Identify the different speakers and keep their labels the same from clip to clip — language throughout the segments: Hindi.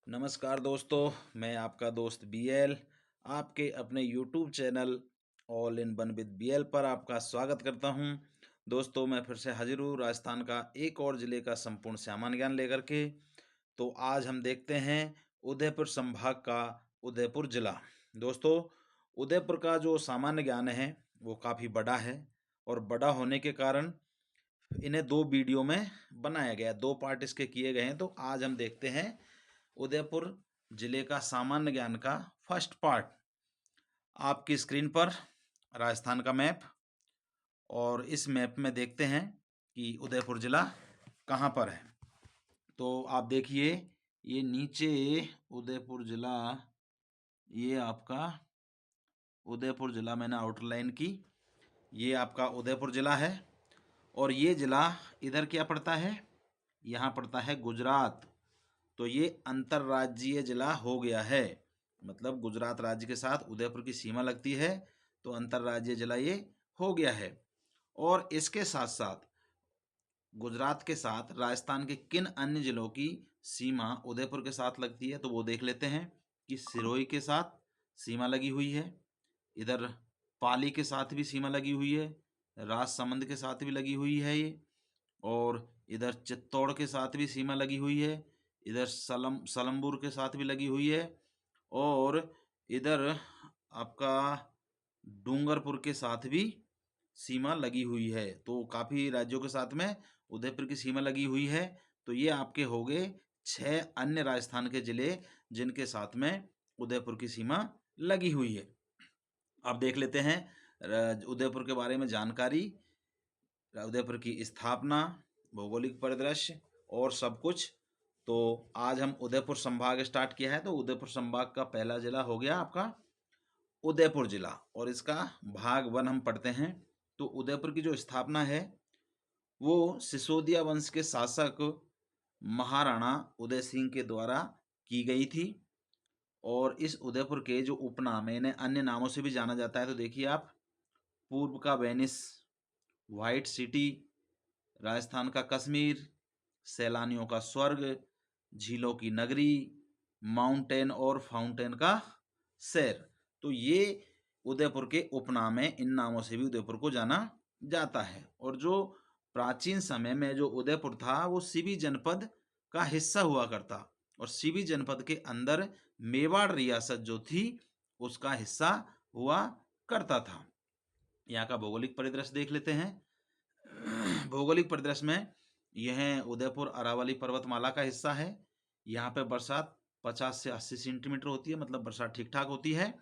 Speaker 1: नमस्कार दोस्तों, मैं आपका दोस्त बीएल आपके अपने YouTube channel all in one with BL पर आपका स्वागत करता हूं। दोस्तों, मैं फिर से हाजिर हूँ राजस्थान का एक और ज़िले का संपूर्ण सामान्य ज्ञान लेकर के। तो आज हम देखते हैं उदयपुर संभाग का उदयपुर जिला। दोस्तों, उदयपुर का जो सामान्य ज्ञान है वो काफ़ी बड़ा है और बड़ा होने के कारण इन्हें दो वीडियो में बनाया गया है, दो पार्ट इसके किए गए हैं। तो आज हम देखते हैं उदयपुर जिले का सामान्य ज्ञान का फर्स्ट पार्ट। आपकी स्क्रीन पर राजस्थान का मैप, और इस मैप में देखते हैं कि उदयपुर जिला कहाँ पर है। तो आप देखिए, ये नीचे उदयपुर जिला, ये आपका उदयपुर जिला मैंने आउटलाइन की, ये आपका उदयपुर जिला है। और ये जिला इधर क्या पड़ता है, यहाँ पड़ता है गुजरात। तो ये अंतर्राज्यीय जिला हो गया है, मतलब गुजरात राज्य के साथ उदयपुर की सीमा लगती है, तो अंतर्राज्यीय जिला ये हो गया है। और इसके साथ साथ गुजरात के साथ राजस्थान के किन अन्य जिलों की सीमा उदयपुर के साथ लगती है, तो वो देख लेते हैं कि सिरोही के साथ सीमा लगी हुई है, इधर पाली के साथ भी सीमा लगी हुई है, राजसमंद के साथ भी लगी हुई है ये, और इधर चित्तौड़ के साथ भी सीमा लगी हुई है, इधर सलमपुर के साथ भी लगी हुई है, और इधर आपका डूंगरपुर के साथ भी सीमा लगी हुई है। तो काफ़ी राज्यों के साथ में उदयपुर की सीमा लगी हुई है। तो ये आपके हो गए 6 अन्य राजस्थान के जिले जिनके साथ में उदयपुर की सीमा लगी हुई है। अब देख लेते हैं उदयपुर के बारे में जानकारी, उदयपुर की स्थापना, भौगोलिक परिदृश्य और सब कुछ। तो आज हम उदयपुर संभाग स्टार्ट किया है, तो उदयपुर संभाग का पहला जिला हो गया आपका उदयपुर जिला, और इसका भाग 1 हम पढ़ते हैं। तो उदयपुर की जो स्थापना है वो सिसोदिया वंश के शासक महाराणा उदय सिंह के द्वारा की गई थी। और इस उदयपुर के जो उपनाम है, इन्हें अन्य नामों से भी जाना जाता है। तो देखिए आप, पूर्व का वेनिस, व्हाइट सिटी, राजस्थान का कश्मीर, सैलानियों का स्वर्ग, झीलों की नगरी, माउंटेन और फाउंटेन का शहर। तो ये उदयपुर के उपनाम हैं, इन नामों से भी उदयपुर को जाना जाता है। और जो प्राचीन समय में जो उदयपुर था वो सीबी जनपद का हिस्सा हुआ करता, और सीबी जनपद के अंदर मेवाड़ रियासत जो थी उसका हिस्सा हुआ करता था। यहाँ का भौगोलिक परिदृश्य देख लेते हैं। भौगोलिक परिदृश्य में यह उदयपुर अरावली पर्वतमाला का हिस्सा है। यहाँ पे बरसात 50 से 80 सेंटीमीटर होती है, मतलब बरसात ठीक ठाक होती है।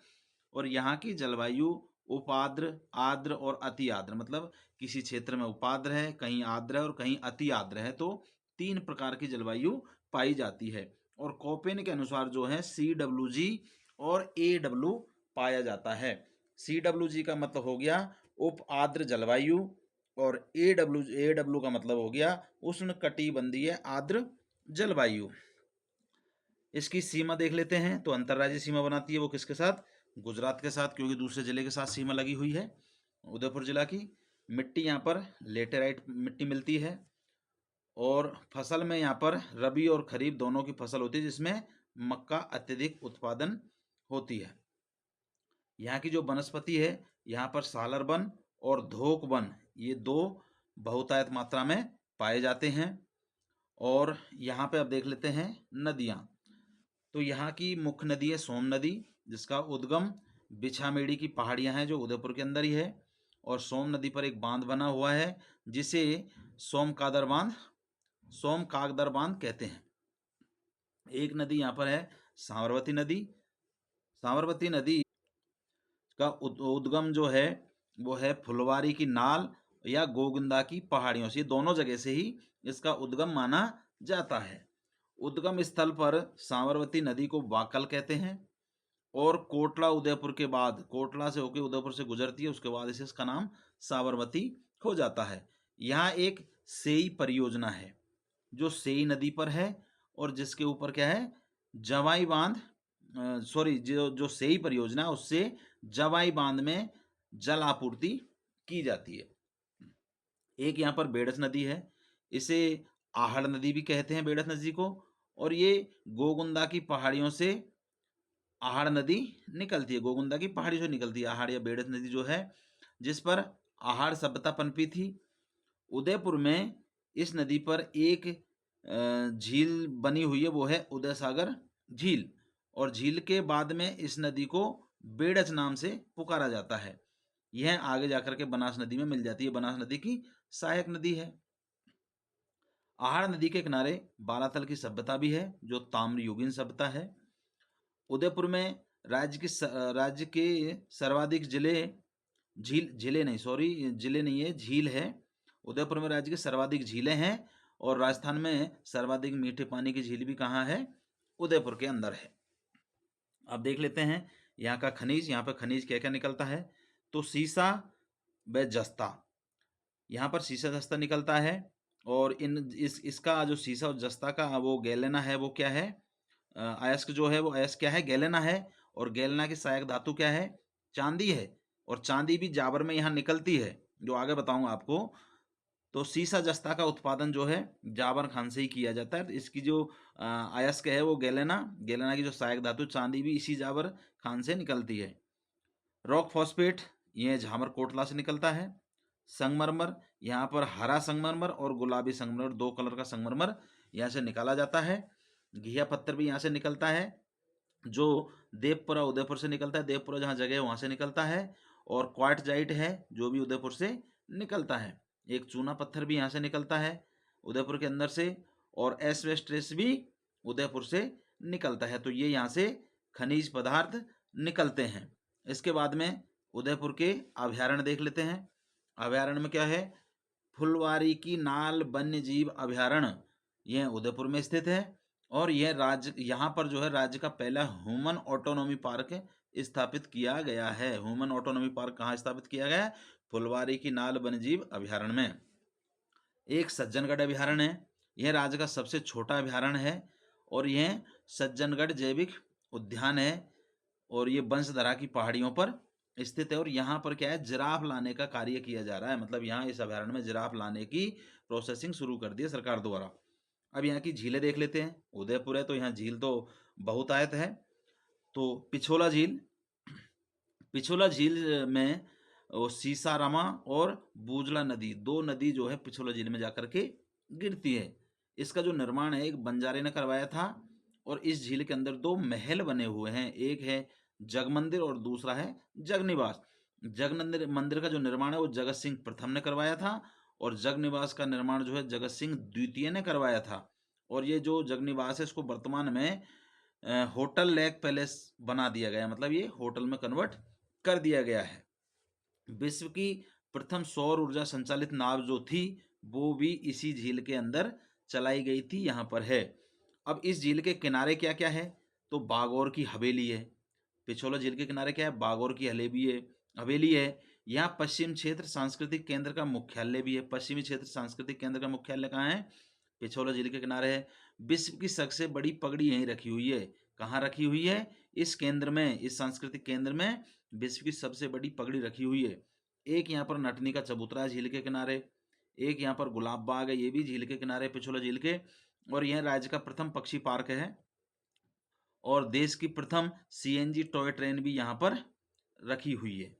Speaker 1: और यहाँ की जलवायु उपाद्र, आर्द्र और अति आर्द्र, मतलब किसी क्षेत्र में उपाद्र है, कहीं आर्द्र है और कहीं अति आर्द्र है। तो 3 प्रकार की जलवायु पाई जाती है। और कोपेन के अनुसार जो है CWG और AW पाया जाता है। CWG का मतलब हो गया उप आर्द्र जलवायु, और AW का मतलब हो गया उष्ण कटिबंधीय आर्द्र जलवायु। इसकी सीमा देख लेते हैं। तो अंतर्राज्यीय सीमा बनाती है वो किसके साथ, गुजरात के साथ, क्योंकि दूसरे जिले के साथ सीमा लगी हुई है उदयपुर जिला की। मिट्टी यहाँ पर लेटेराइट मिट्टी मिलती है, और फसल में यहाँ पर रबी और खरीफ दोनों की फसल होती है, जिसमें मक्का अत्यधिक उत्पादन होती है। यहाँ की जो वनस्पति है, यहाँ पर सालर वन और धोक वन, ये 2 बहुतायत मात्रा में पाए जाते हैं। और यहाँ पे अब देख लेते हैं नदियाँ। तो यहाँ की मुख्य नदी है सोम नदी, जिसका उद्गम बिछामेड़ी की पहाड़ियाँ हैं जो उदयपुर के अंदर ही है। और सोम नदी पर एक बांध बना हुआ है जिसे सोम कागदर बांध कहते हैं। एक नदी यहाँ पर है साबरमती नदी। साबरमती नदी का उद्गम जो है वो है फुलवारी की नाल या गोविंदा की पहाड़ियों से, दोनों जगह से ही इसका उद्गम माना जाता है। उद्गम स्थल पर साबरमती नदी को वाकल कहते हैं, और कोटला उदयपुर के बाद, कोटला से होकर उदयपुर से गुजरती है, उसके बाद इसे इसका नाम साबरमती हो जाता है। यहाँ एक सेई परियोजना है जो सेई नदी पर है, और जिसके ऊपर क्या है, जवाई बांध, सॉरी, जो सेई परियोजना है उससे जवाई बांध में जल आपूर्ति की जाती है। एक यहाँ पर बेड़स नदी है, इसे आहड़ नदी भी कहते हैं बेड़स नदी को, और ये गोगुंदा की पहाड़ियों से आहाड़ नदी निकलती है, गोगुंदा की पहाड़ी से निकलती है आहाड़ या बेड़स नदी जो है, जिस पर आहाड़ सभ्यता पनपी थी। उदयपुर में इस नदी पर एक झील बनी हुई है, वो है उदय सागर झील, और झील के बाद में इस नदी को बेड़च नाम से पुकारा जाता है। यह आगे जाकर के बनास नदी में मिल जाती है, बनास नदी की सहायक नदी है। आहाड़ नदी के किनारे बालातल की सभ्यता भी है, जो ताम्रयुगीन सभ्यता है। उदयपुर में राज्य के सर्वाधिक जिले नहीं है, झील है। उदयपुर में राज्य की सर्वाधिक झीलें हैं, और राजस्थान में सर्वाधिक मीठे पानी की झील भी कहाँ है? उदयपुर के अंदर है। अब देख लेते हैं यहाँ का खनिज, यहाँ पर खनिज क्या क्या निकलता है। तो सीसा व जस्ता, यहाँ पर सीसा जस्ता निकलता है, और इसका जो सीसा और जस्ता का वो गैलेना है, वो क्या है? अयस्क जो है वो अयस्क क्या है? गैलेना है। और गैलेना की सहायक धातु क्या है? चांदी है। और चांदी भी जाबर में यहाँ निकलती है, जो आगे बताऊंगा आपको। तो सीसा जस्ता का उत्पादन जो है जाबर खान से ही किया जाता है। इसकी जो अयस्क है वो गैलेना की जो सहायक धातु चांदी भी इसी जाबर खान से निकलती है। रॉक फॉस्फेट, ये झामर कोटला से निकलता है। संगमरमर, यहाँ पर हरा संगमरमर और गुलाबी संगमरमर, दो कलर का संगमरमर यहाँ से निकाला जाता है। घिया पत्थर भी यहाँ से निकलता है, जो देवपुरा उदयपुर से निकलता है, देवपुरा जहाँ जगह है वहाँ से निकलता है। और क्वार्टजाइट है, जो भी उदयपुर से निकलता है। एक चूना पत्थर भी यहाँ से निकलता है उदयपुर के अंदर से, और एस्बेस्टस भी उदयपुर से निकलता है। तो ये यहाँ से खनिज पदार्थ निकलते हैं। इसके बाद में उदयपुर के अभयारण्य देख लेते हैं। अभयारण्य में क्या है? फुलवारी की नाल वन्य जीव अभयारण्य, यह उदयपुर में स्थित है। और यह यहाँ पर जो है राज्य का पहला ह्यूमन ऑटोनॉमी पार्क स्थापित किया गया है। ह्यूमन ऑटोनॉमी पार्क कहाँ स्थापित किया गया है? फुलवारी की नाल वन्यजीव अभयारण्य में। एक सज्जनगढ़ अभयारण्य है, यह राज्य का सबसे छोटा अभयारण्य है, और यह सज्जनगढ़ जैविक उद्यान है, और ये बंसधरा की पहाड़ियों पर स्थित है। और यहाँ पर क्या है? जिराफ लाने का कार्य किया जा रहा है, मतलब यहाँ इस अभयारण्य में जिराफ लाने की प्रोसेसिंग शुरू कर दी है सरकार द्वारा। अब यहाँ की झीलें देख लेते हैं। उदयपुर है तो यहाँ झील तो बहुतायत है। तो पिछोला झील में सीसारामा और बूजला नदी, दो नदी जो है पिछोला झील में जाकर के गिरती है। इसका जो निर्माण है एक बंजारे ने करवाया था, और इस झील के अंदर दो महल बने हुए हैं, एक है जग मंदिर और दूसरा है जग निवास। जग मंदिर का जो निर्माण है वो जगत सिंह प्रथम ने करवाया था, और जग निवास का निर्माण जो है जगत सिंह द्वितीय ने करवाया था। और ये जो जग निवास है इसको वर्तमान में होटल लेक पैलेस बना दिया गया, मतलब ये होटल में कन्वर्ट कर दिया गया है। विश्व की प्रथम सौर ऊर्जा संचालित नाव जो थी वो भी इसी झील के अंदर चलाई गई थी, यहाँ पर है। अब इस झील के किनारे क्या क्या है? तो बागौर की हवेली है। पिछोला झील के किनारे क्या है? बागौर की हवेली है। यहाँ पश्चिम क्षेत्र सांस्कृतिक केंद्र का मुख्यालय भी है। पश्चिमी क्षेत्र सांस्कृतिक केंद्र का मुख्यालय कहाँ है? पिछोला झील के किनारे है। विश्व की सबसे बड़ी पगड़ी यहीं रखी हुई है। कहाँ रखी हुई है? इस केंद्र में, इस सांस्कृतिक केंद्र में विश्व की सबसे बड़ी पगड़ी रखी हुई है। एक यहाँ पर नटनी का चबूतरा है झील के किनारे, एक यहाँ पर गुलाब बाग है, ये भी झील के किनारे पिछोला झील के। और यह राज्य का प्रथम पक्षी पार्क है, और देश की प्रथम सीएनजी टॉय ट्रेन भी यहाँ पर रखी हुई है।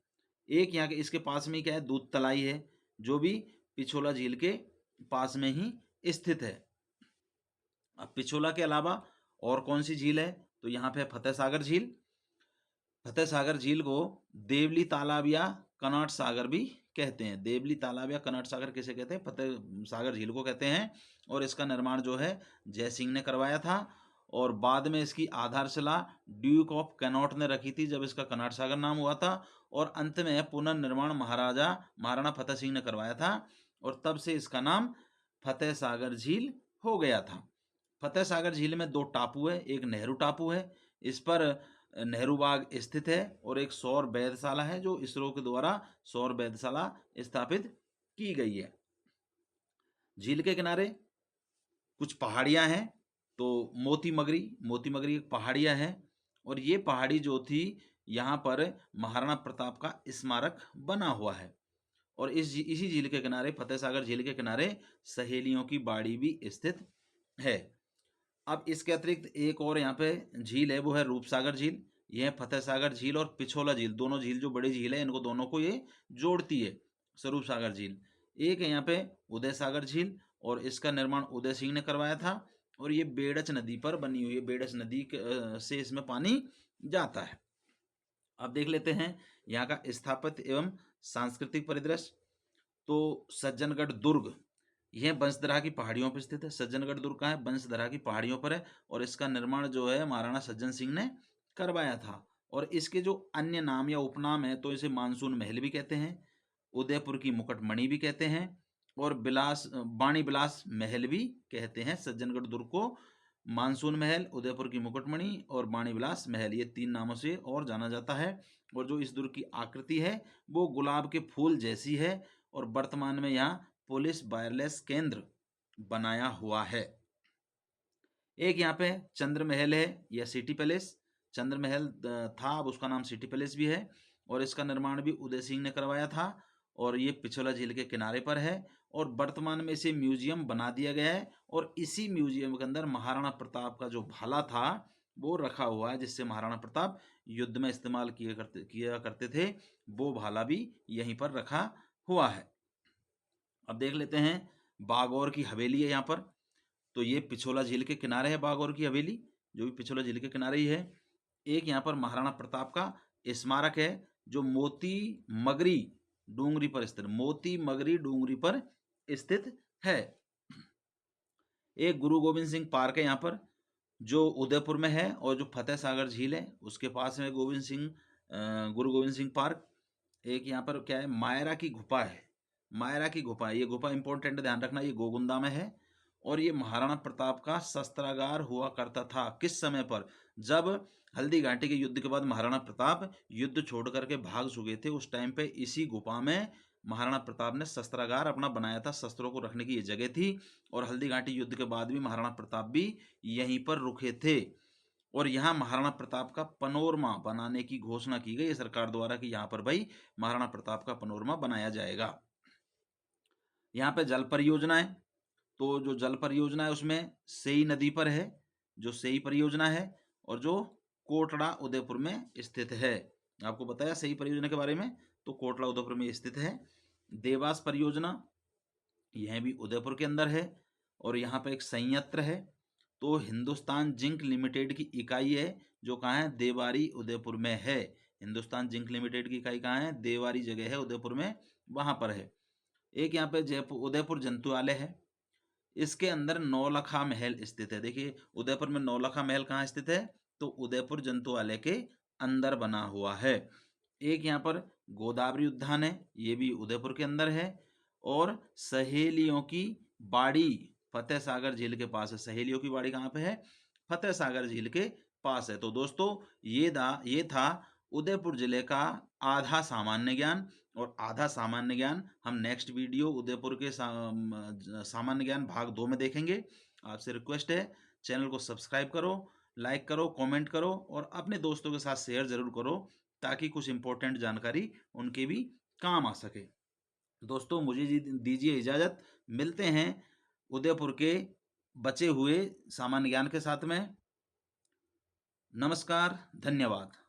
Speaker 1: एक यहाँ के इसके पास में क्या है? दूध तलाई है, जो भी पिछोला झील के पास में ही स्थित है। अब पिछोला के अलावा और कौन सी झील है? तो यहाँ पे फतेह सागर झील। फतेह सागर झील को देवली तालाब या कनाट सागर भी कहते हैं। देवली तालाब या कनाट सागर किसे कहते हैं? फतेह सागर झील को कहते हैं। और इसका निर्माण जो है जय सिंह ने करवाया था, और बाद में इसकी आधारशिला ड्यूक ऑफ कैनॉट ने रखी थी, जब इसका कनाट सागर नाम हुआ था। और अंत में पुनर्निर्माण महाराणा फतेह सिंह ने करवाया था, और तब से इसका नाम फतेह सागर झील हो गया था। फतेह सागर झील में दो टापू है, एक नेहरू टापू है, इस पर नेहरू बाग स्थित है, और एक सौर वेधशाला है जो इसरो के द्वारा सौर वेधशाला स्थापित की गई है। झील के किनारे कुछ पहाड़ियां हैं। तो मोती मगरी एक पहाड़ियां है, और ये पहाड़ी जो थी यहाँ पर महाराणा प्रताप का स्मारक बना हुआ है। और इसी झील के किनारे, फतेह सागर झील के किनारे सहेलियों की बाड़ी भी स्थित है। अब इसके अतिरिक्त एक और यहाँ पे झील है, वो है रूपसागर झील। ये है फतेह सागर झील और पिछोला झील, दोनों झील जो बड़ी झील है, इनको दोनों को ये जोड़ती है, स्वरूप सागर झील। एक है यहाँ पे उदय सागर झील, और इसका निर्माण उदय सिंह ने करवाया था, और ये बेड़च नदी पर बनी हुई है, बेड़च नदी से इसमें पानी जाता है। अब देख लेते हैं यहाँ का स्थापत्य एवं सांस्कृतिक परिदृश्य। तो सज्जनगढ़ दुर्ग, यह बंसदरा की पहाड़ियों पर स्थित है। सज्जनगढ़ दुर्ग कहाँ है? बंसदरा की पहाड़ियों पर है, और इसका निर्माण जो है महाराणा सज्जन सिंह ने करवाया था। और इसके जो अन्य नाम या उपनाम है, तो इसे मानसून महल भी कहते हैं, उदयपुर की मुकुटमणि भी कहते हैं, और बाणी विलास महल भी कहते हैं। सज्जनगढ़ दुर्ग को मानसून महल, उदयपुर की मुकुटमणि और बाणी विलास महल, ये 3 नामों से और जाना जाता है। और जो इस दुर्ग की आकृति है, वो गुलाब के फूल जैसी है, और वर्तमान में यहाँ पुलिस वायरलेस केंद्र बनाया हुआ है। एक यहाँ पे चंद्र महल है या सिटी पैलेस। चंद्र महल था, अब उसका नाम सिटी पैलेस भी है, और इसका निर्माण भी उदय सिंह ने करवाया था, और ये पिछोला झील के किनारे पर है, और वर्तमान में इसे म्यूजियम बना दिया गया है। और इसी म्यूजियम के अंदर महाराणा प्रताप का जो भाला था वो रखा हुआ है, जिससे महाराणा प्रताप युद्ध में इस्तेमाल किया करते थे, वो भाला भी यहीं पर रखा हुआ है। अब देख लेते हैं बागौर की हवेली है यहाँ पर। तो ये पिछोला झील के किनारे है बागौर की हवेली, जो भी पिछोला झील के किनारे ही है। एक यहाँ पर महाराणा प्रताप का स्मारक है, जो मोती मगरी डूंगरी पर स्थित, मोती मगरी डूंगरी पर स्थित है। एक गुरु गोविंद सिंह पार्क है यहाँ पर, जो उदयपुर में है, और जो फतेह सागर झील है उसके पास में गुरु गोविंद सिंह पार्क। एक यहाँ पर क्या है, मायरा की गुफा है। मायरा की गुफा, ये गुफा इंपॉर्टेंट, ध्यान रखना, ये गोगुंदा में है, और ये महाराणा प्रताप का शस्त्रागार हुआ करता था। किस समय पर? जब हल्दी घाटी के युद्ध के बाद महाराणा प्रताप युद्ध छोड़ करके भाग चुके थे, उस टाइम पे इसी गुफा में महाराणा प्रताप ने शस्त्रागार अपना बनाया था, शस्त्रों को रखने की ये जगह थी। और हल्दी घाटी युद्ध के बाद भी महाराणा प्रताप भी यहीं पर रुके थे, और यहाँ महाराणा प्रताप का पनोरमा बनाने की घोषणा की गई है सरकार द्वारा कि यहाँ पर भाई महाराणा प्रताप का पनोरमा बनाया जाएगा। यहाँ पे जल परियोजना है, तो जो जल परियोजना है उसमें सेई नदी पर है, जो सेई परियोजना है, और जो कोटड़ा उदयपुर में स्थित है। आपको बताया सेई परियोजना के बारे में, तो कोटड़ा उदयपुर में स्थित है। देवास परियोजना, यह भी उदयपुर के अंदर है, और यहाँ पे एक संयंत्र है, तो हिंदुस्तान जिंक लिमिटेड की इकाई है, जो कहाँ है? देवारी उदयपुर में है। हिंदुस्तान जिंक लिमिटेड की इकाई कहाँ है? देवारी जगह है उदयपुर में, वहां पर है। एक यहाँ पे जयपुर उदयपुर जंतुआलय है, इसके अंदर नौलखा महल स्थित है। देखिए उदयपुर में नौलखा महल कहाँ स्थित है? तो उदयपुर जंतुआलय के अंदर बना हुआ है। एक यहाँ पर गोदावरी उद्यान है, ये भी उदयपुर के अंदर है, और सहेलियों की बाड़ी फतेह सागर झील के पास है। सहेलियों की बाड़ी कहाँ पे है? फतेह सागर झील के पास है। तो दोस्तों ये था उदयपुर जिले का आधा सामान्य ज्ञान, और आधा सामान्य ज्ञान हम नेक्स्ट वीडियो उदयपुर के सामान्य ज्ञान भाग 2 में देखेंगे। आपसे रिक्वेस्ट है, चैनल को सब्सक्राइब करो, लाइक करो, कमेंट करो, और अपने दोस्तों के साथ शेयर जरूर करो, ताकि कुछ इंपॉर्टेंट जानकारी उनके भी काम आ सके। दोस्तों मुझे दीजिए इजाज़त, मिलते हैं उदयपुर के बचे हुए सामान्य ज्ञान के साथ में। नमस्कार, धन्यवाद।